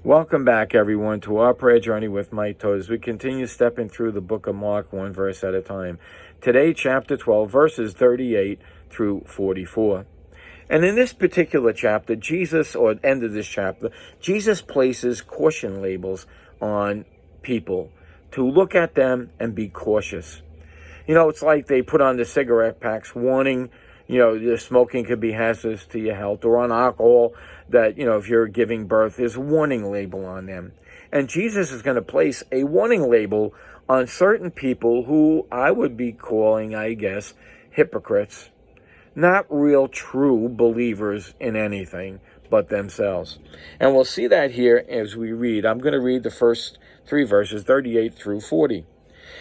Welcome back, everyone, to our prayer journey with Mike Todd as we continue stepping through the book of Mark, one verse at a time. Today, chapter 12, verses 38 through 44. And in this particular chapter, or end of this chapter, Jesus places caution labels on people to look at them and be cautious. It's like they put on the cigarette packs warning, the smoking could be hazardous to your health, or on alcohol that, if you're giving birth, there's a warning label on them. And Jesus is going to place a warning label on certain people who I would be calling, I guess, hypocrites, not real true believers in anything but themselves. And we'll see that here as we read. I'm going to read the first 3 verses, 38 through 40.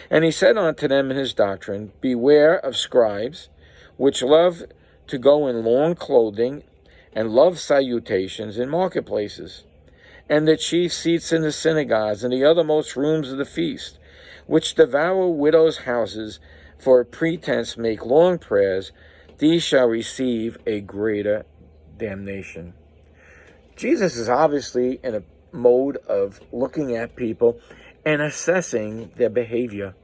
And he said unto them in his doctrine, Beware of scribes, which love to go in long clothing, and love salutations in marketplaces, and the chief seats in the synagogues, and the othermost rooms of the feast, which devour widows' houses, for a pretense make long prayers. These shall receive a greater damnation. Jesus is obviously in a mode of looking at people and assessing their behavior.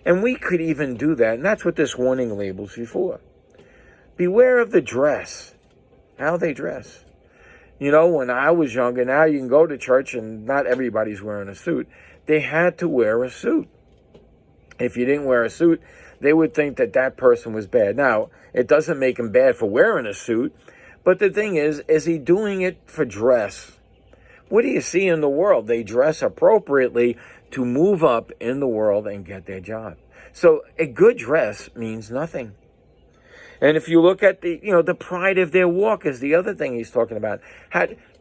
And we could even do that, and that's what this warning label's before. Beware of the dress, how they dress. When I was younger, now you can go to church and not everybody's wearing a suit. They had to wear a suit. If you didn't wear a suit, they would think that that person was bad. Now, it doesn't make him bad for wearing a suit, but the thing is he doing it for dress? What do you see in the world? They dress appropriately to move up in the world and get their job. So a good dress means nothing. And if you look at the pride of their walk is the other thing he's talking about.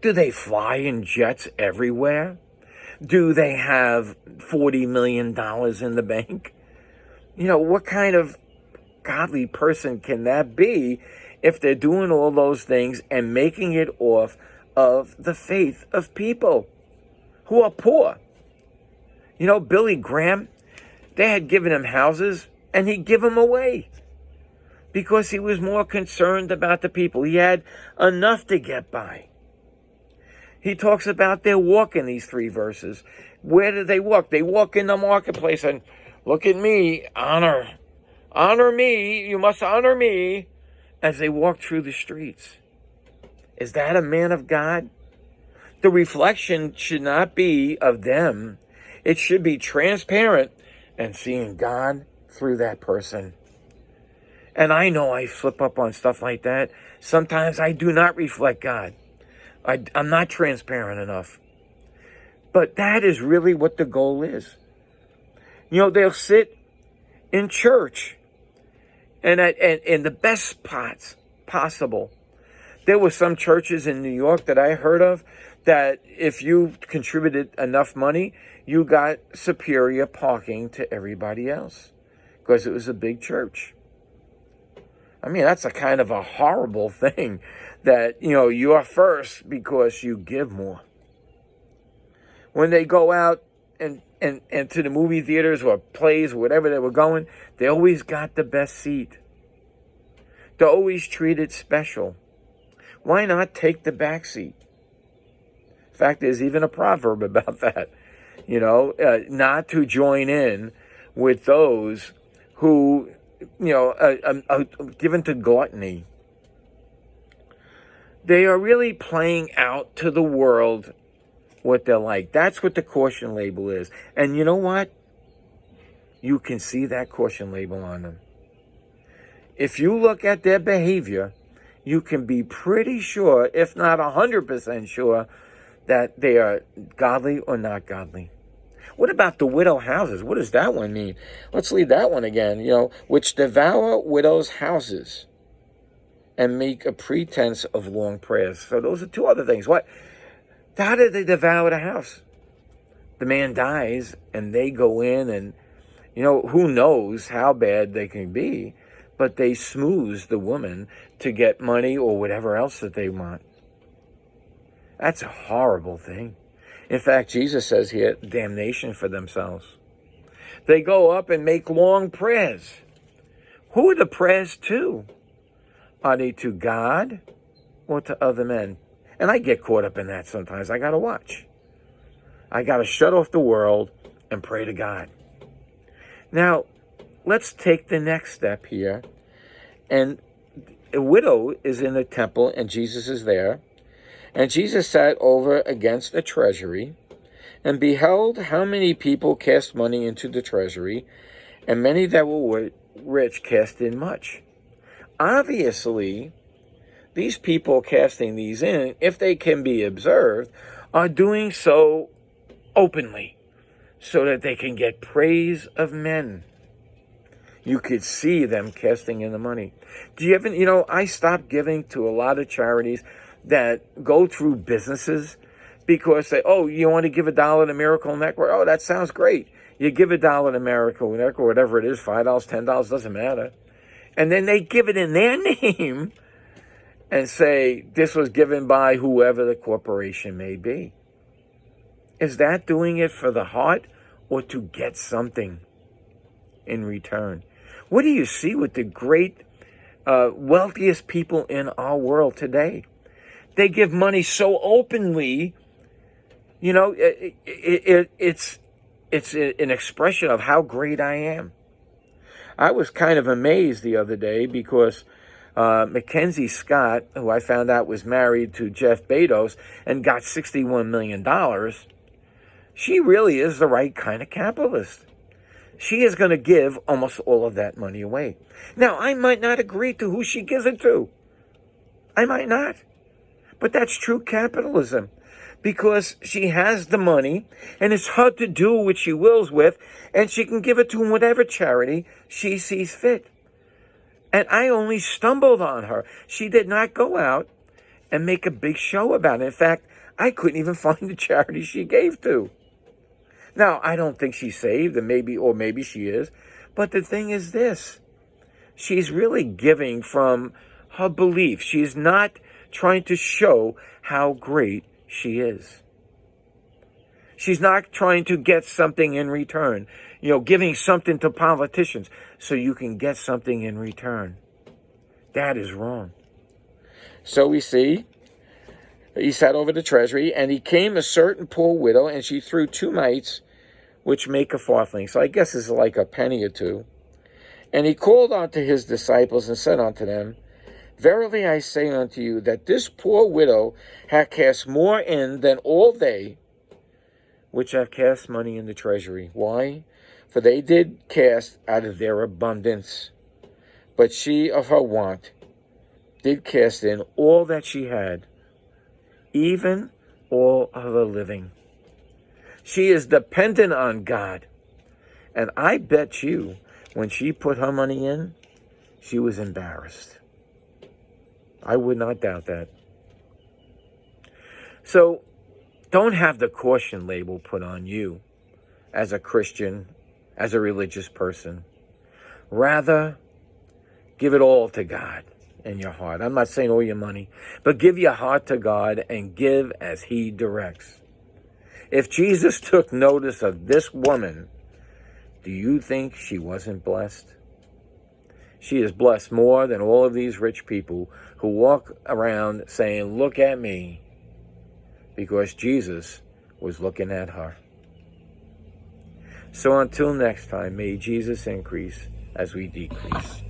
Do they fly in jets everywhere? Do they have $40 million in the bank? What kind of godly person can that be if they're doing all those things and making it off of the faith of people who are poor? Billy Graham, they had given him houses and he'd give them away because he was more concerned about the people. He had enough to get by. He talks about their walk in these 3 verses. Where do they walk? They walk in the marketplace and look at me, honor me, you must honor me, as they walk through the streets. Is that a man of God? The reflection should not be of them. It should be transparent and seeing God through that person. And I know I slip up on stuff like that. Sometimes I do not reflect God. I'm not transparent enough. But that is really what the goal is. They'll sit in church and in the best spots possible. There were some churches in New York that I heard of that if you contributed enough money, you got superior parking to everybody else because it was a big church. I mean, that's a kind of a horrible thing that, you are first because you give more. When they go out and to the movie theaters or plays, whatever they were going, they always got the best seat. They're always treated special. Why not take the back seat? In fact, there's even a proverb about that. Not to join in with those who, are given to gluttony. They are really playing out to the world what they're like. That's what the caution label is. And you know what? You can see that caution label on them. If you look at their behavior, you can be pretty sure, if not 100% sure, that they are godly or not godly. What about the widow houses? What does that one mean? Let's read that one again. Which devour widows' houses and make a pretense of long prayers. So those are 2 other things. How did they devour the house? The man dies and they go in and, who knows how bad they can be, but they smooze the woman to get money or whatever else that they want. That's a horrible thing. In fact, Jesus says here, damnation for themselves. They go up and make long prayers. Who are the prayers to? Are they to God or to other men? And I get caught up in that sometimes. I got to watch. I got to shut off the world and pray to God. Now, let's take the next step here. And a widow is in the temple, and Jesus is there. And Jesus sat over against the treasury, and beheld how many people cast money into the treasury, and many that were rich cast in much. Obviously, these people casting these in, if they can be observed, are doing so openly, so that they can get praise of men. You could see them casting in the money. Do you ever, I stopped giving to a lot of charities that go through businesses because they, you want to give $1 to Miracle Network? Oh, that sounds great. You give $1 to Miracle Network, whatever it is, $5, $10, doesn't matter. And then they give it in their name and say, this was given by whoever the corporation may be. Is that doing it for the heart or to get something in return? What do you see with the great, wealthiest people in our world today? They give money so openly, it's an expression of how great I am. I was kind of amazed the other day because Mackenzie Scott, who I found out was married to Jeff Bezos and got $61 million, she really is the right kind of capitalist. She is going to give almost all of that money away. Now, I might not agree to who she gives it to. I might not. But that's true capitalism, because she has the money and it's her to do what she wills with, and she can give it to whatever charity she sees fit. And I only stumbled on her. She did not go out and make a big show about it. In fact, I couldn't even find the charity she gave to. Now, I don't think she's saved, and maybe she is. But the thing is this. She's really giving from her belief. She's not trying to show how great she is. She's not trying to get something in return. Giving something to politicians so you can get something in return. That is wrong. So we see, he sat over the treasury, and he came a certain poor widow, and she threw 2 mites, which make a farthing. So I guess it's like a penny or 2. And he called unto his disciples and said unto them, Verily I say unto you, that this poor widow hath cast more in than all they which have cast money in the treasury. Why? For they did cast out of their abundance, but she of her want did cast in all that she had, even all of her living. She is dependent on God. And I bet you, when she put her money in, she was embarrassed. I would not doubt that. So, don't have the caution label put on you as a Christian, as a religious person. Rather, give it all to God in your heart. I'm not saying all your money, but give your heart to God and give as He directs. If Jesus took notice of this woman, do you think she wasn't blessed? She is blessed more than all of these rich people who walk around saying, look at me, because Jesus was looking at her. So until next time, may Jesus increase as we decrease.